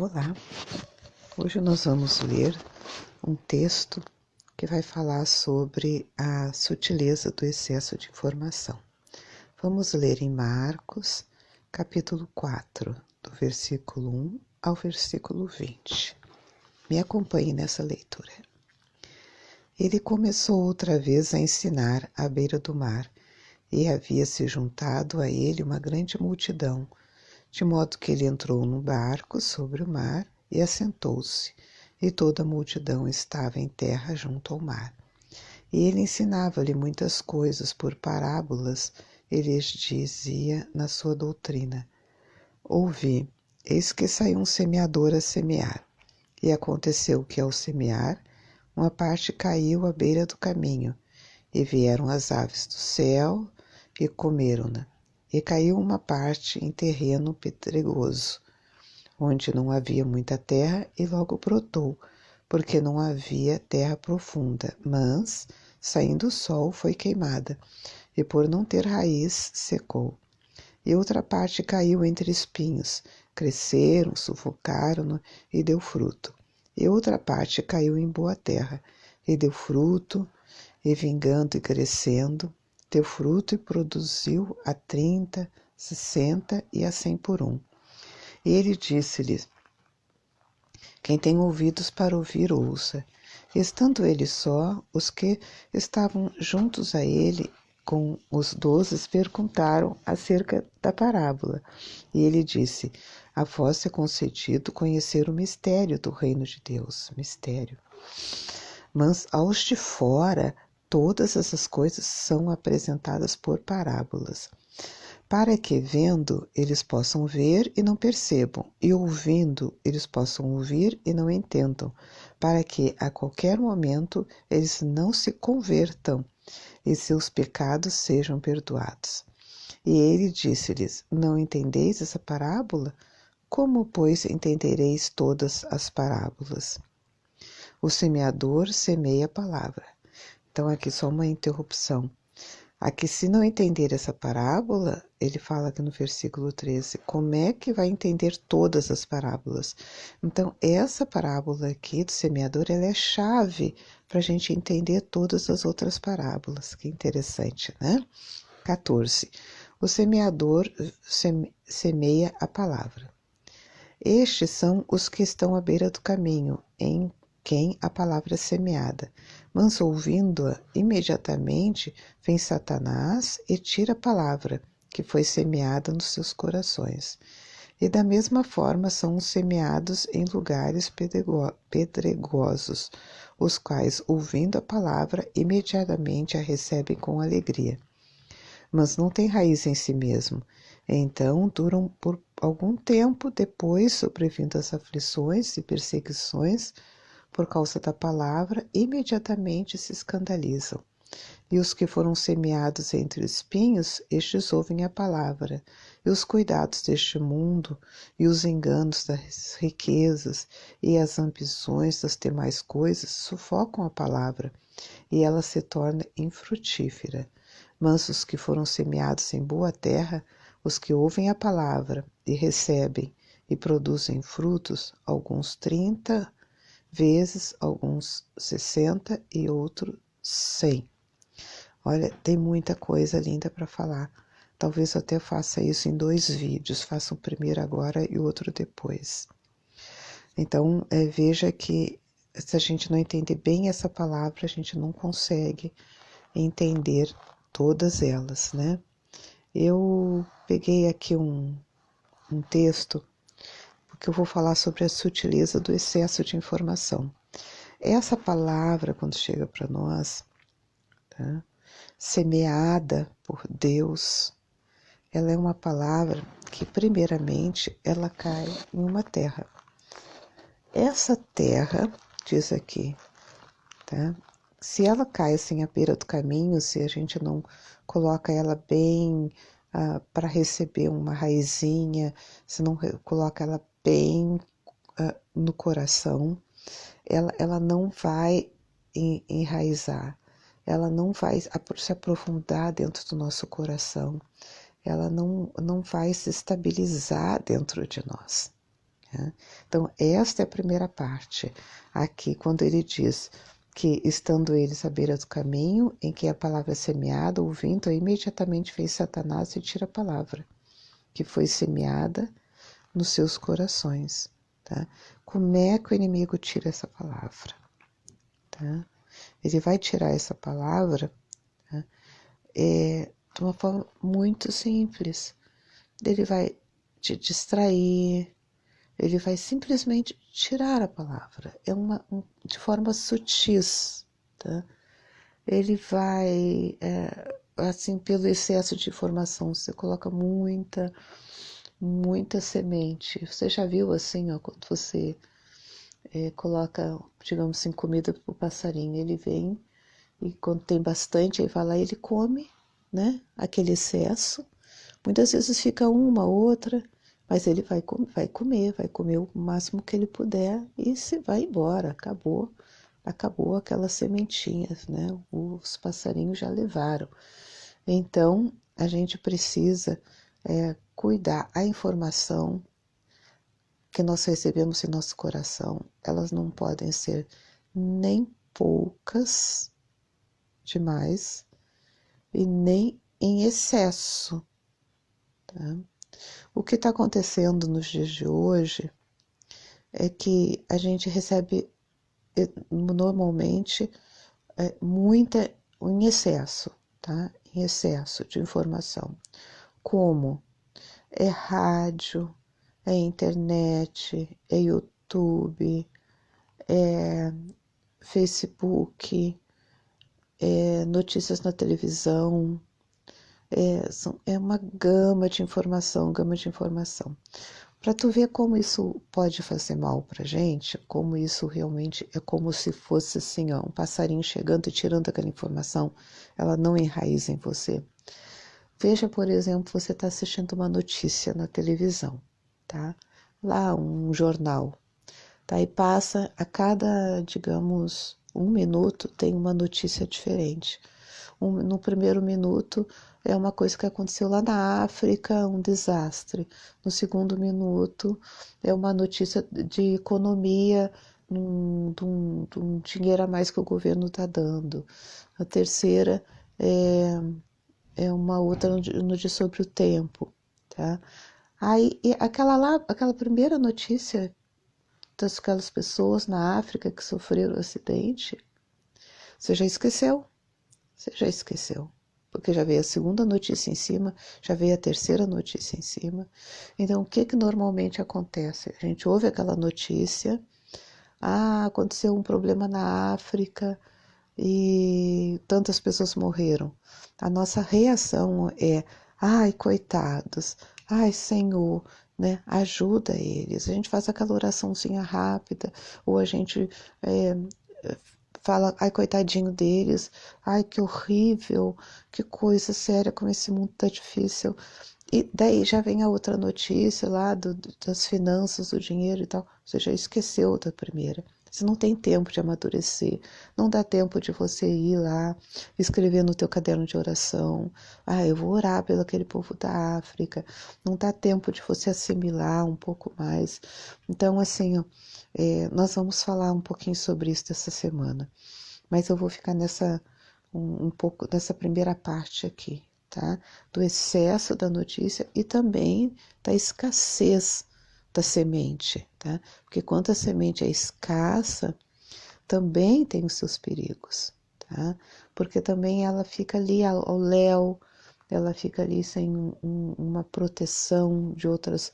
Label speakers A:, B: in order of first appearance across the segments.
A: Olá, hoje nós vamos ler um texto que vai falar sobre a sutileza do excesso de informação. Vamos ler em Marcos, capítulo 4, do versículo 1 ao versículo 20. Me acompanhe nessa leitura. Ele começou outra vez a ensinar à beira do mar, e havia se juntado a ele uma grande multidão, de modo que ele entrou no barco sobre o mar e assentou-se, e toda a multidão estava em terra junto ao mar. E ele ensinava-lhe muitas coisas por parábolas, e lhes dizia na sua doutrina: Ouvi, eis que saiu um semeador a semear. E aconteceu que, ao semear, uma parte caiu à beira do caminho, e vieram as aves do céu e comeram-na. E caiu uma parte em terreno pedregoso, onde não havia muita terra, e logo brotou, porque não havia terra profunda, mas, saindo o sol, foi queimada, e por não ter raiz, secou. E outra parte caiu entre espinhos, cresceram, sufocaram-no, e deu fruto. E outra parte caiu em boa terra, e deu fruto, e vingando e crescendo, deu fruto e produziu a 30, 60 e a 100 por um. E ele disse-lhes: Quem tem ouvidos para ouvir, ouça. Estando ele só, os que estavam juntos a ele com os 12 perguntaram acerca da parábola. E ele disse: A vós é concedido conhecer o mistério do reino de Deus. Mistério. Mas aos de fora, todas essas coisas são apresentadas por parábolas, para que, vendo, eles possam ver e não percebam, e ouvindo, eles possam ouvir e não entendam, para que, a qualquer momento, eles não se convertam e seus pecados sejam perdoados. E ele disse-lhes: Não entendeis essa parábola? Como, pois, entendereis todas as parábolas? O semeador semeia a palavra. Então, aqui só uma interrupção. Aqui, se não entender essa parábola, ele fala aqui no versículo 13, como é que vai entender todas as parábolas? Então, essa parábola aqui do semeador, ela é chave para a gente entender todas as outras parábolas. Que interessante, né? 14. O semeador semeia a palavra. Estes são os que estão à beira do caminho, em quem a palavra é semeada. Mas ouvindo-a, imediatamente vem Satanás e tira a palavra que foi semeada nos seus corações. E da mesma forma são os semeados em lugares pedregosos, os quais, ouvindo a palavra, imediatamente a recebem com alegria. Mas não têm raiz em si mesmo. Então duram por algum tempo, depois, sobrevindo as aflições e perseguições, por causa da palavra, imediatamente se escandalizam. E os que foram semeados entre espinhos, estes ouvem a palavra, e os cuidados deste mundo, e os enganos das riquezas, e as ambições das demais coisas sufocam a palavra, e ela se torna infrutífera. Mas os que foram semeados em boa terra, os que ouvem a palavra e recebem e produzem frutos, alguns 30 vezes, alguns 60 e outros 100. Olha, tem muita coisa linda para falar. Talvez eu até faça isso em 2 vídeos, faça o primeiro agora e o outro depois. Então, veja que se a gente não entender bem essa palavra, a gente não consegue entender todas elas, né? Eu peguei aqui um texto que eu vou falar sobre a sutileza do excesso de informação. Essa palavra, quando chega para nós, tá, semeada por Deus, ela é uma palavra que, primeiramente, ela cai em uma terra. Essa terra, diz aqui, tá, se ela cai assim à beira do caminho, se a gente não coloca ela bem para receber uma raizinha, se não coloca ela bem no coração, ela não vai enraizar, ela não vai se aprofundar dentro do nosso coração, ela não vai se estabilizar dentro de nós. Né? Então, esta é a primeira parte. Aqui, quando ele diz que, estando eles à beira do caminho, em que a palavra é semeada, ouvindo, imediatamente vem Satanás e tira a palavra, que foi semeada nos seus corações. Tá? Como é que o inimigo tira essa palavra? Tá? Ele vai tirar essa palavra, tá? De uma forma muito simples. Ele vai te distrair, ele vai simplesmente tirar a palavra. De forma sutil, tá? Ele vai, assim, pelo excesso de informação, você coloca muita semente. Você já viu assim, ó, quando você coloca, digamos assim, comida para o passarinho, ele vem e quando tem bastante, aí vai lá e ele come, né? Aquele excesso. Muitas vezes fica uma, outra, mas ele vai comer o máximo que ele puder e se vai embora, acabou aquelas sementinhas, né? Os passarinhos já levaram. Então, a gente precisa cuidar. A informação que nós recebemos em nosso coração, elas não podem ser nem poucas demais e nem em excesso. Tá? O que está acontecendo nos dias de hoje é que a gente recebe normalmente muita em excesso, tá? Em excesso de informação. Como é rádio, é internet, é YouTube, é Facebook, é notícias na televisão, é uma gama de informação, Para tu ver como isso pode fazer mal pra gente, como isso realmente é como se fosse assim, ó, um passarinho chegando e tirando aquela informação, ela não enraiza em você. Veja, por exemplo, você está assistindo uma notícia na televisão, tá? Lá um jornal, tá? E passa a cada, digamos, 1 minuto tem uma notícia diferente. No primeiro minuto é uma coisa que aconteceu lá na África, um desastre. No segundo minuto é uma notícia de economia, de um dinheiro a mais que o governo está dando. A terceira é uma outra notícia sobre o tempo, tá? Aí, aquela primeira notícia daquelas pessoas na África que sofreram o acidente, você já esqueceu. Você já esqueceu, porque já veio a segunda notícia em cima, já veio a terceira notícia em cima. Então, o que normalmente acontece? A gente ouve aquela notícia, aconteceu um problema na África e tantas pessoas morreram. A nossa reação é, ai, coitados, ai, Senhor, né, ajuda eles. A gente faz aquela oraçãozinha rápida, ou a gente fala, ai, coitadinho deles, ai, que horrível, que coisa séria, como esse mundo tá difícil. E daí já vem a outra notícia lá das finanças, do dinheiro e tal. Você já esqueceu da primeira. Você não tem tempo de amadurecer, não dá tempo de você ir lá, escrever no teu caderno de oração, eu vou orar pelo aquele povo da África, não dá tempo de você assimilar um pouco mais. Então, assim, ó, nós vamos falar um pouquinho sobre isso essa semana, mas eu vou ficar um pouco nessa primeira parte aqui, tá? Do excesso da notícia e também da escassez da semente, tá? Porque quando a semente é escassa, também tem os seus perigos, tá? Porque também ela fica ali ao léu, ela fica ali sem uma proteção de outras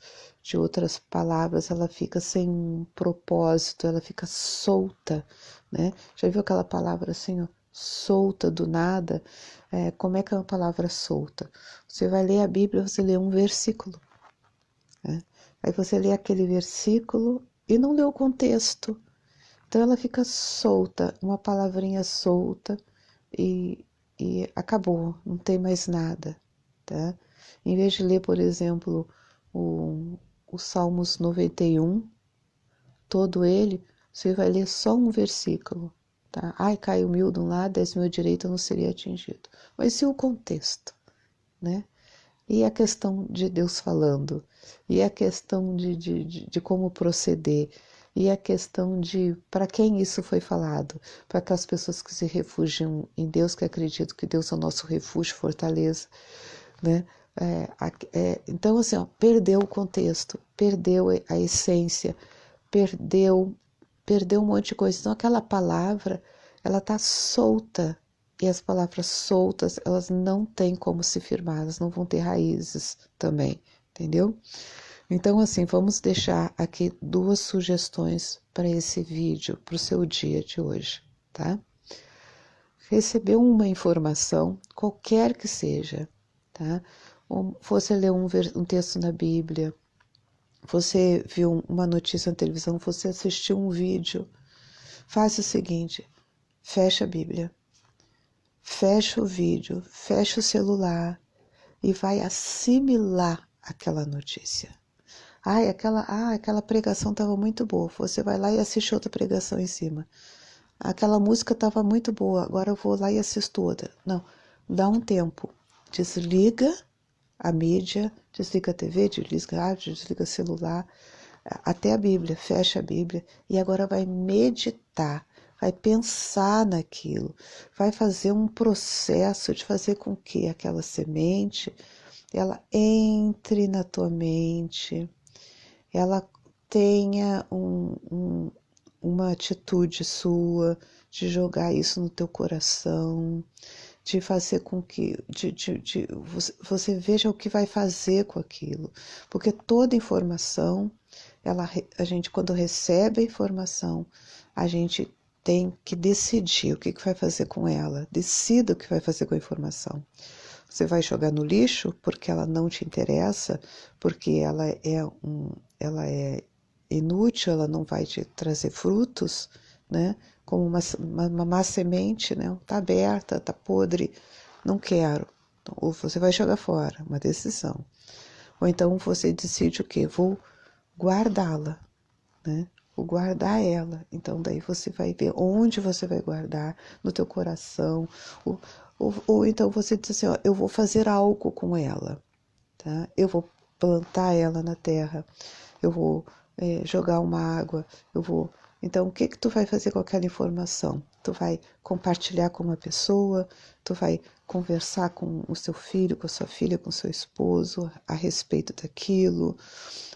A: palavras, ela fica sem um propósito, ela fica solta, né? Já viu aquela palavra assim, ó, solta do nada? Como é que é uma palavra solta? Você vai ler a Bíblia, você lê um versículo, né? Aí você lê aquele versículo e não lê o contexto. Então ela fica solta, uma palavrinha solta e, e acabou, não tem mais nada, tá? Em vez de ler, por exemplo, o Salmos 91, todo ele, você vai ler só um versículo, tá? Ai, caiu 1.000 de um lado, 10.000 à direita, eu não seria atingido. Mas e o contexto, né? E a questão de Deus falando, e a questão de como proceder, e a questão de para quem isso foi falado, para aquelas pessoas que se refugiam em Deus, que acreditam que Deus é o nosso refúgio, fortaleza, né? Então, assim, ó, perdeu o contexto, perdeu a essência, perdeu um monte de coisa. Então, aquela palavra, ela tá solta. E as palavras soltas, elas não têm como se firmar, elas não vão ter raízes também, entendeu? Então, assim, vamos deixar aqui 2 sugestões para esse vídeo, para o seu dia de hoje, tá? Recebeu uma informação, qualquer que seja, tá? Você leu um texto na Bíblia, você viu uma notícia na televisão, você assistiu um vídeo, faz o seguinte, fecha a Bíblia, fecha o vídeo, fecha o celular e vai assimilar aquela notícia. Aquela pregação estava muito boa. Você vai lá e assiste outra pregação em cima. Aquela música estava muito boa, agora eu vou lá e assisto outra. Não, dá um tempo. Desliga a mídia, desliga a TV, desliga a rádio, desliga o celular, até a Bíblia, fecha a Bíblia e agora vai meditar, vai pensar naquilo, vai fazer um processo de fazer com que aquela semente, ela entre na tua mente, ela tenha uma atitude sua de jogar isso no teu coração, de fazer com que você veja o que vai fazer com aquilo, porque toda informação, a gente quando recebe a informação, a gente tem que decidir o que vai fazer com ela, decida o que vai fazer com a informação. Você vai jogar no lixo porque ela não te interessa, porque ela é inútil, ela não vai te trazer frutos, né? Como uma má semente, né? Tá aberta, tá podre, não quero. Então, ou você vai jogar fora, uma decisão. Ou então você decide o quê? Vou guardá-la, né? Vou guardar ela. Então daí você vai ver onde você vai guardar, no teu coração. Ou então você diz assim, ó, eu vou fazer algo com ela, tá? Eu vou plantar ela na terra, eu vou jogar uma água, eu vou... Então, o que tu vai fazer com aquela informação? Tu vai compartilhar com uma pessoa, tu vai conversar com o seu filho, com a sua filha, com o seu esposo a respeito daquilo,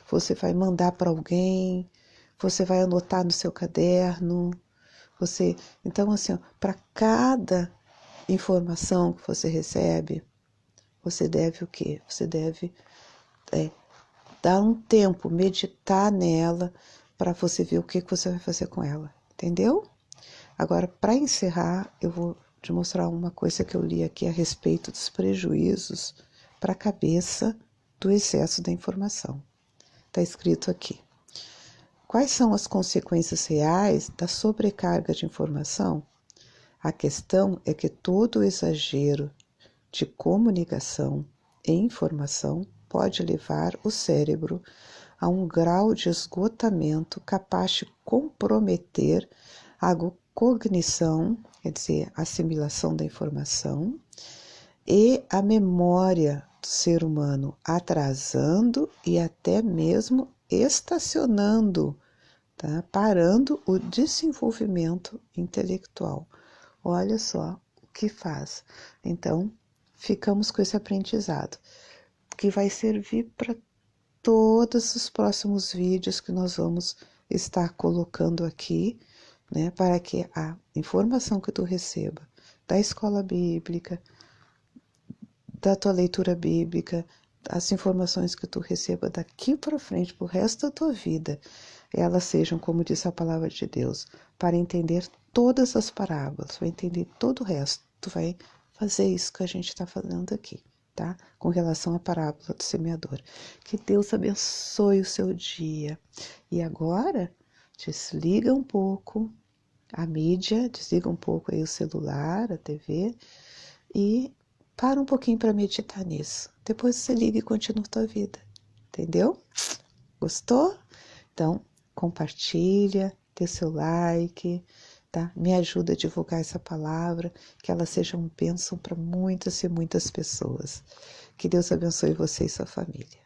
A: você vai mandar para alguém, você vai anotar no seu caderno, Então, assim, para cada informação que você recebe, você deve o quê? Você deve dar um tempo, meditar nela, para você ver o que você vai fazer com ela, entendeu? Agora, para encerrar, eu vou te mostrar uma coisa que eu li aqui a respeito dos prejuízos para a cabeça do excesso da informação. Está escrito aqui. Quais são as consequências reais da sobrecarga de informação? A questão é que todo o exagero de comunicação e informação pode levar o cérebro a um grau de esgotamento capaz de comprometer a cognição, quer dizer, a assimilação da informação, e a memória do ser humano, atrasando e até mesmo estacionando, tá? Parando o desenvolvimento intelectual. Olha só o que faz. Então, ficamos com esse aprendizado, que vai servir para todos os próximos vídeos que nós vamos estar colocando aqui, né, para que a informação que tu receba da escola bíblica, da tua leitura bíblica, as informações que tu receba daqui para frente, para o resto da tua vida, elas sejam, como diz a palavra de Deus, para entender todas as parábolas, vai entender todo o resto. Tu vai fazer isso que a gente está fazendo aqui, tá? Com relação à parábola do semeador. Que Deus abençoe o seu dia. E agora, desliga um pouco a mídia, desliga um pouco aí o celular, a TV e para um pouquinho para meditar nisso. Depois você liga e continua a tua vida. Entendeu? Gostou? Então, compartilha, dê seu like, tá? Me ajuda a divulgar essa palavra, que ela seja um bênção para muitas e muitas pessoas. Que Deus abençoe você e sua família.